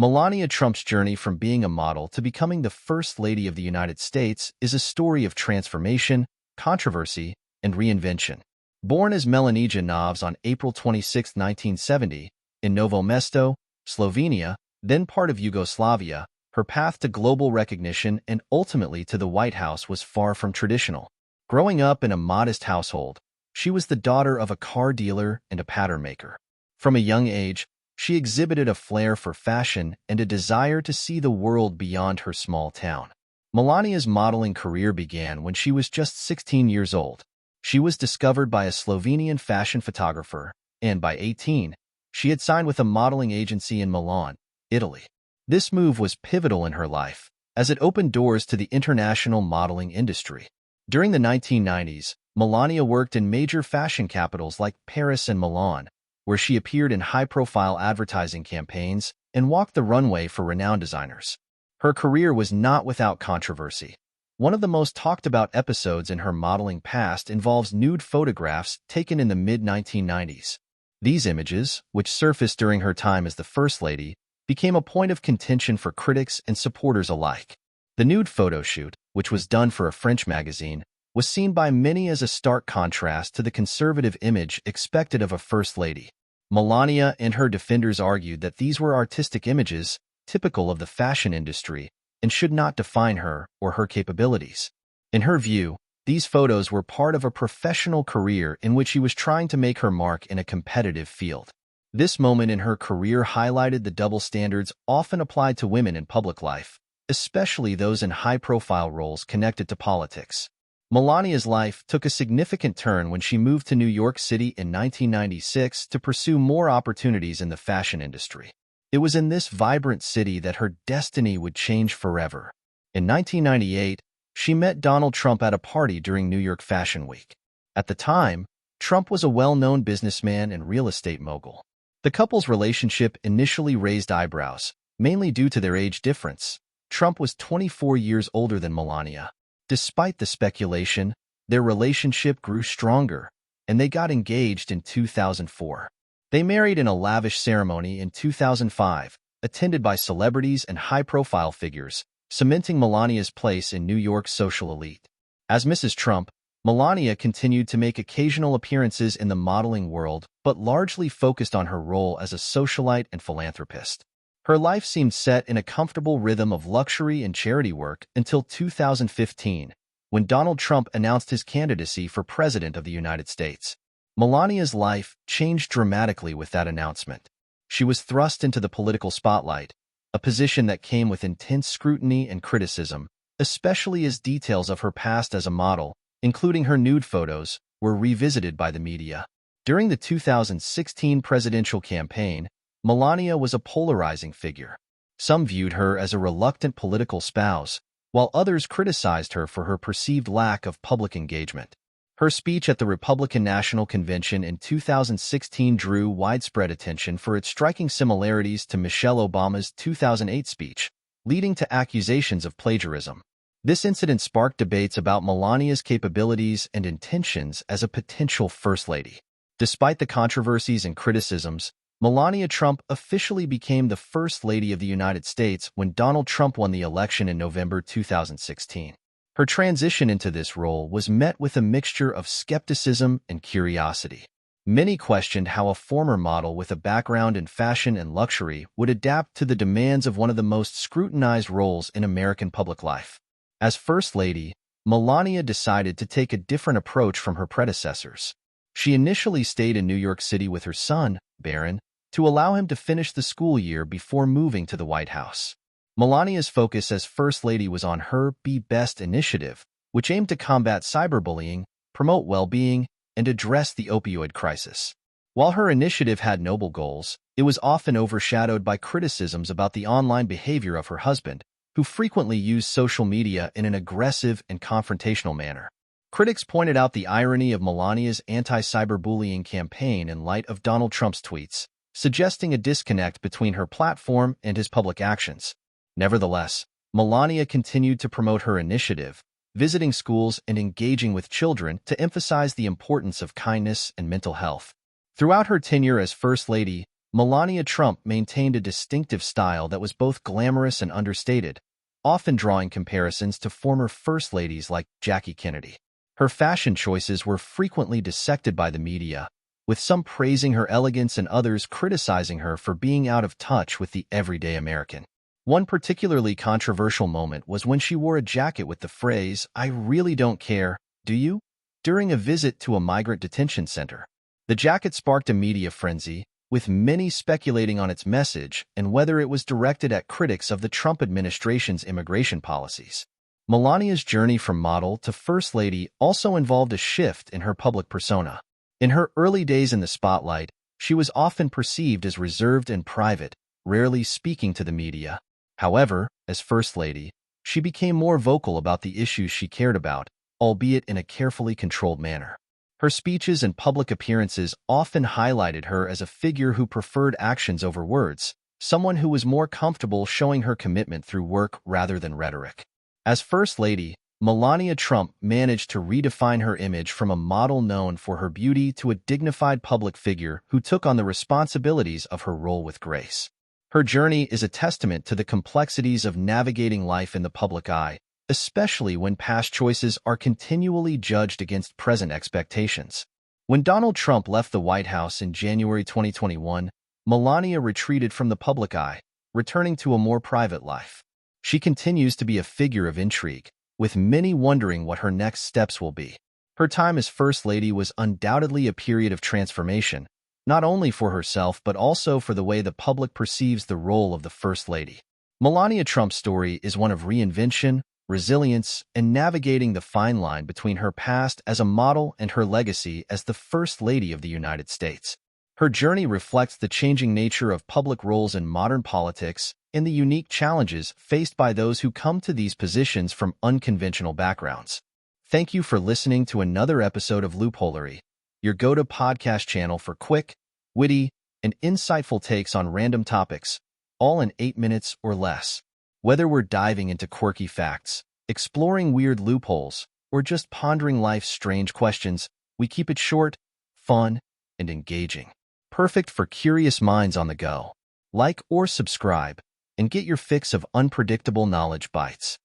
Melania Trump's journey from being a model to becoming the First Lady of the United States is a story of transformation, controversy, and reinvention. Born as Melania Trump on April 26, 1970, in Novo Mesto, Slovenia, then part of Yugoslavia, her path to global recognition and ultimately to the White House was far from traditional. Growing up in a modest household, she was the daughter of a car dealer and a pattern maker. From a young age, she exhibited a flair for fashion and a desire to see the world beyond her small town. Melania's modeling career began when she was just 16 years old. She was discovered by a Slovenian fashion photographer, and by 18, she had signed with a modeling agency in Milan, Italy. This move was pivotal in her life, as it opened doors to the international modeling industry. During the 1990s, Melania worked in major fashion capitals like Paris and Milan, where she appeared in high-profile advertising campaigns and walked the runway for renowned designers. Her career was not without controversy. One of the most talked-about episodes in her modeling past involves nude photographs taken in the mid-1990s. These images, which surfaced during her time as the First Lady, became a point of contention for critics and supporters alike. The nude photoshoot, which was done for a French magazine, was seen by many as a stark contrast to the conservative image expected of a First Lady. Melania and her defenders argued that these were artistic images, typical of the fashion industry, and should not define her or her capabilities. In her view, these photos were part of a professional career in which she was trying to make her mark in a competitive field. This moment in her career highlighted the double standards often applied to women in public life, especially those in high-profile roles connected to politics. Melania's life took a significant turn when she moved to New York City in 1996 to pursue more opportunities in the fashion industry. It was in this vibrant city that her destiny would change forever. In 1998, she met Donald Trump at a party during New York Fashion Week. At the time, Trump was a well-known businessman and real estate mogul. The couple's relationship initially raised eyebrows, mainly due to their age difference. Trump was 24 years older than Melania. Despite the speculation, their relationship grew stronger, and they got engaged in 2004. They married in a lavish ceremony in 2005, attended by celebrities and high-profile figures, cementing Melania's place in New York's social elite. As Mrs. Trump, Melania continued to make occasional appearances in the modeling world, but largely focused on her role as a socialite and philanthropist. Her life seemed set in a comfortable rhythm of luxury and charity work until 2015, when Donald Trump announced his candidacy for President of the United States. Melania's life changed dramatically with that announcement. She was thrust into the political spotlight, a position that came with intense scrutiny and criticism, especially as details of her past as a model, including her nude photos, were revisited by the media. During the 2016 presidential campaign, Melania was a polarizing figure. Some viewed her as a reluctant political spouse, while others criticized her for her perceived lack of public engagement. Her speech at the Republican National Convention in 2016 drew widespread attention for its striking similarities to Michelle Obama's 2008 speech, leading to accusations of plagiarism. This incident sparked debates about Melania's capabilities and intentions as a potential First Lady. Despite the controversies and criticisms, Melania Trump officially became the First Lady of the United States when Donald Trump won the election in November 2016. Her transition into this role was met with a mixture of skepticism and curiosity. Many questioned how a former model with a background in fashion and luxury would adapt to the demands of one of the most scrutinized roles in American public life. As First Lady, Melania decided to take a different approach from her predecessors. She initially stayed in New York City with her son, Barron, to allow him to finish the school year before moving to the White House. Melania's focus as First Lady was on her Be Best initiative, which aimed to combat cyberbullying, promote well-being, and address the opioid crisis. While her initiative had noble goals, it was often overshadowed by criticisms about the online behavior of her husband, who frequently used social media in an aggressive and confrontational manner. Critics pointed out the irony of Melania's anti-cyberbullying campaign in light of Donald Trump's tweets, suggesting a disconnect between her platform and his public actions. Nevertheless, Melania continued to promote her initiative, visiting schools and engaging with children to emphasize the importance of kindness and mental health. Throughout her tenure as First Lady, Melania Trump maintained a distinctive style that was both glamorous and understated, often drawing comparisons to former first ladies like Jackie Kennedy. Her fashion choices were frequently dissected by the media, with some praising her elegance and others criticizing her for being out of touch with the everyday American. One particularly controversial moment was when she wore a jacket with the phrase, "I really don't care, do you?" during a visit to a migrant detention center. The jacket sparked a media frenzy, with many speculating on its message and whether it was directed at critics of the Trump administration's immigration policies. Melania's journey from model to First Lady also involved a shift in her public persona. In her early days in the spotlight, she was often perceived as reserved and private, rarely speaking to the media. However, as First Lady, she became more vocal about the issues she cared about, albeit in a carefully controlled manner. Her speeches and public appearances often highlighted her as a figure who preferred actions over words, someone who was more comfortable showing her commitment through work rather than rhetoric. As First Lady, Melania Trump managed to redefine her image from a model known for her beauty to a dignified public figure who took on the responsibilities of her role with grace. Her journey is a testament to the complexities of navigating life in the public eye, especially when past choices are continually judged against present expectations. When Donald Trump left the White House in January 2021, Melania retreated from the public eye, returning to a more private life. She continues to be a figure of intrigue, with many wondering what her next steps will be. Her time as First Lady was undoubtedly a period of transformation, not only for herself but also for the way the public perceives the role of the First Lady. Melania Trump's story is one of reinvention, resilience, and navigating the fine line between her past as a model and her legacy as the First Lady of the United States. Her journey reflects the changing nature of public roles in modern politics and the unique challenges faced by those who come to these positions from unconventional backgrounds. Thank you for listening to another episode of Loopholery, your go-to podcast channel for quick, witty, and insightful takes on random topics, all in 8 minutes or less. Whether we're diving into quirky facts, exploring weird loopholes, or just pondering life's strange questions, we keep it short, fun, and engaging. Perfect for curious minds on the go. Like or subscribe, and get your fix of unpredictable knowledge bites.